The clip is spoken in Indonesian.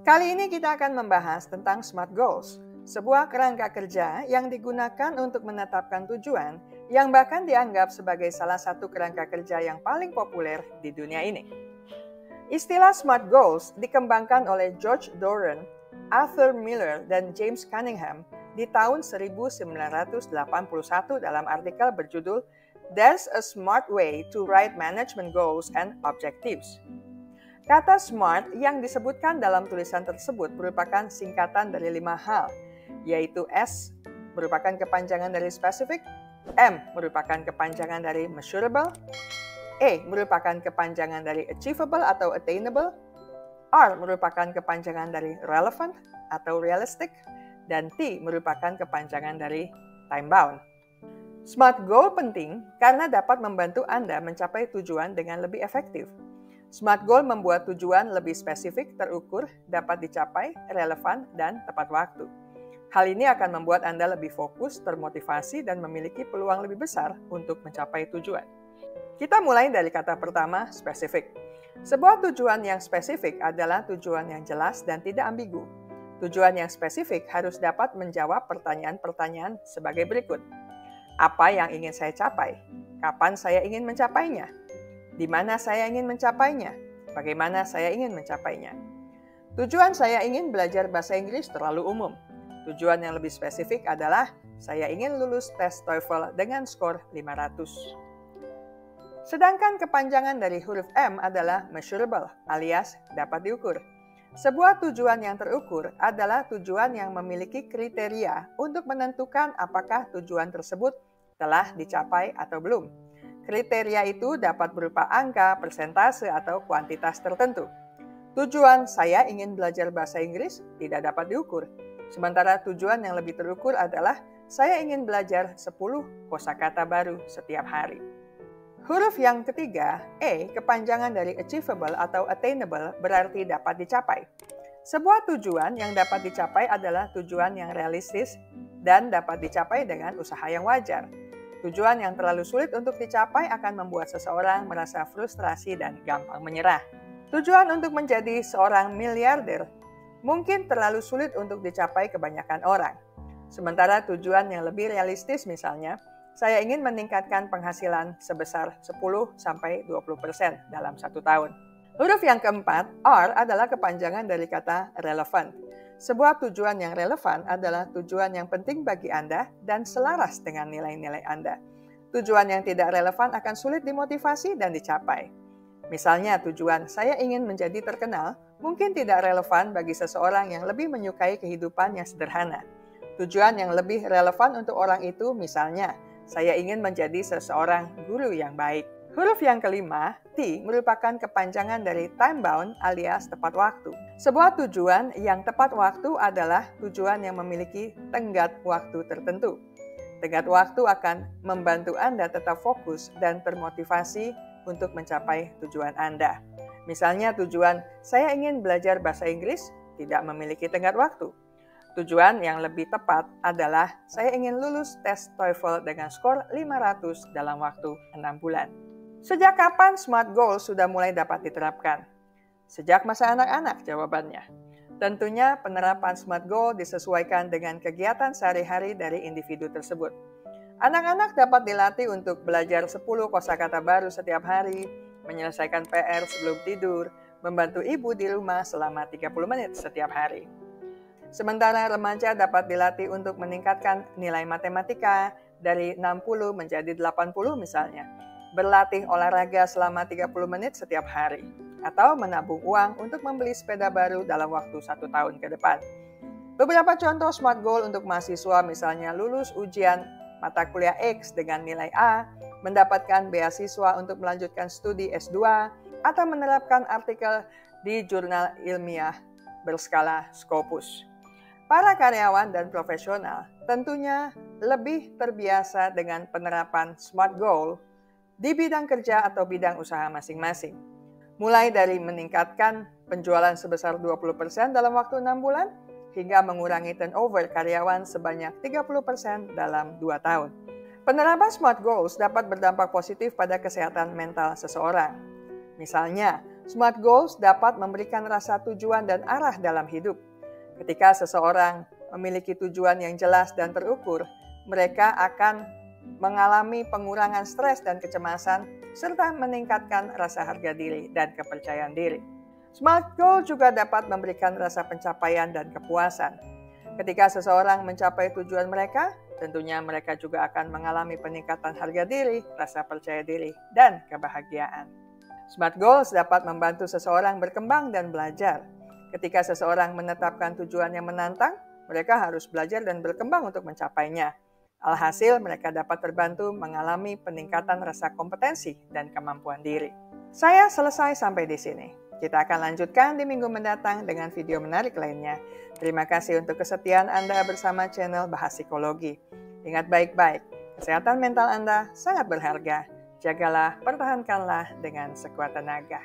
Kali ini kita akan membahas tentang SMART Goals, sebuah kerangka kerja yang digunakan untuk menetapkan tujuan yang bahkan dianggap sebagai salah satu kerangka kerja yang paling populer di dunia ini. Istilah SMART Goals dikembangkan oleh George Doran, Arthur Miller, dan James Cunningham di tahun 1981 dalam artikel berjudul There's a Smart Way to Write Management Goals and Objectives. Kata SMART yang disebutkan dalam tulisan tersebut merupakan singkatan dari 5 hal, yaitu S merupakan kepanjangan dari specific, M merupakan kepanjangan dari measurable, E merupakan kepanjangan dari achievable atau attainable, R merupakan kepanjangan dari relevant atau realistic, dan T merupakan kepanjangan dari time bound. SMART Goal penting karena dapat membantu Anda mencapai tujuan dengan lebih efektif. SMART Goal membuat tujuan lebih spesifik, terukur, dapat dicapai, relevan, dan tepat waktu. Hal ini akan membuat Anda lebih fokus, termotivasi, dan memiliki peluang lebih besar untuk mencapai tujuan. Kita mulai dari kata pertama, spesifik. Sebuah tujuan yang spesifik adalah tujuan yang jelas dan tidak ambigu. Tujuan yang spesifik harus dapat menjawab pertanyaan-pertanyaan sebagai berikut. Apa yang ingin saya capai? Kapan saya ingin mencapainya? Di mana saya ingin mencapainya? Bagaimana saya ingin mencapainya? Tujuan saya ingin belajar bahasa Inggris terlalu umum. Tujuan yang lebih spesifik adalah saya ingin lulus tes TOEFL dengan skor 500. Sedangkan kepanjangan dari huruf M adalah measurable alias dapat diukur. Sebuah tujuan yang terukur adalah tujuan yang memiliki kriteria untuk menentukan apakah tujuan tersebut telah dicapai atau belum. Kriteria itu dapat berupa angka, persentase, atau kuantitas tertentu. Tujuan saya ingin belajar bahasa Inggris tidak dapat diukur. Sementara tujuan yang lebih terukur adalah saya ingin belajar 10 kosakata baru setiap hari. Huruf yang ketiga, E, kepanjangan dari achievable atau attainable berarti dapat dicapai. Sebuah tujuan yang dapat dicapai adalah tujuan yang realistis dan dapat dicapai dengan usaha yang wajar. Tujuan yang terlalu sulit untuk dicapai akan membuat seseorang merasa frustrasi dan gampang menyerah. Tujuan untuk menjadi seorang miliarder mungkin terlalu sulit untuk dicapai kebanyakan orang. Sementara tujuan yang lebih realistis misalnya, saya ingin meningkatkan penghasilan sebesar 10-20% dalam 1 tahun. Huruf yang keempat, R, adalah kepanjangan dari kata relevant. Sebuah tujuan yang relevan adalah tujuan yang penting bagi Anda dan selaras dengan nilai-nilai Anda. Tujuan yang tidak relevan akan sulit dimotivasi dan dicapai. Misalnya tujuan saya ingin menjadi terkenal mungkin tidak relevan bagi seseorang yang lebih menyukai kehidupan yang sederhana. Tujuan yang lebih relevan untuk orang itu misalnya, saya ingin menjadi seseorang guru yang baik. Huruf yang kelima, T, merupakan kepanjangan dari time bound alias tepat waktu. Sebuah tujuan yang tepat waktu adalah tujuan yang memiliki tenggat waktu tertentu. Tenggat waktu akan membantu Anda tetap fokus dan termotivasi untuk mencapai tujuan Anda. Misalnya tujuan saya ingin belajar bahasa Inggris tidak memiliki tenggat waktu. Tujuan yang lebih tepat adalah saya ingin lulus tes TOEFL dengan skor 500 dalam waktu 6 bulan. Sejak kapan SMART Goals sudah mulai dapat diterapkan? Sejak masa anak-anak jawabannya. Tentunya penerapan SMART Goal disesuaikan dengan kegiatan sehari-hari dari individu tersebut. Anak-anak dapat dilatih untuk belajar 10 kosakata baru setiap hari, menyelesaikan PR sebelum tidur, membantu ibu di rumah selama 30 menit setiap hari. Sementara remaja dapat dilatih untuk meningkatkan nilai matematika dari 60 menjadi 80 misalnya. Berlatih olahraga selama 30 menit setiap hari, atau menabung uang untuk membeli sepeda baru dalam waktu 1 tahun ke depan. Beberapa contoh SMART Goal untuk mahasiswa misalnya lulus ujian mata kuliah X dengan nilai A, mendapatkan beasiswa untuk melanjutkan studi S2, atau menerapkan artikel di jurnal ilmiah berskala Scopus. Para karyawan dan profesional tentunya lebih terbiasa dengan penerapan SMART Goal di bidang kerja atau bidang usaha masing-masing. Mulai dari meningkatkan penjualan sebesar 20% dalam waktu 6 bulan, hingga mengurangi turnover karyawan sebanyak 30% dalam 2 tahun. Penerapan SMART Goals dapat berdampak positif pada kesehatan mental seseorang. Misalnya, SMART goals dapat memberikan rasa tujuan dan arah dalam hidup. Ketika seseorang memiliki tujuan yang jelas dan terukur, mereka akan mengalami pengurangan stres dan kecemasan, serta meningkatkan rasa harga diri dan kepercayaan diri. SMART goal juga dapat memberikan rasa pencapaian dan kepuasan. Ketika seseorang mencapai tujuan mereka, tentunya mereka juga akan mengalami peningkatan harga diri, rasa percaya diri, dan kebahagiaan. SMART goals dapat membantu seseorang berkembang dan belajar. Ketika seseorang menetapkan tujuan yang menantang, mereka harus belajar dan berkembang untuk mencapainya. Alhasil, mereka dapat terbantu mengalami peningkatan rasa kompetensi dan kemampuan diri. Saya selesai sampai di sini. Kita akan lanjutkan di minggu mendatang dengan video menarik lainnya. Terima kasih untuk kesetiaan Anda bersama channel Bahas Psikologi. Ingat baik-baik, kesehatan mental Anda sangat berharga. Jagalah, pertahankanlah dengan sekuat tenaga.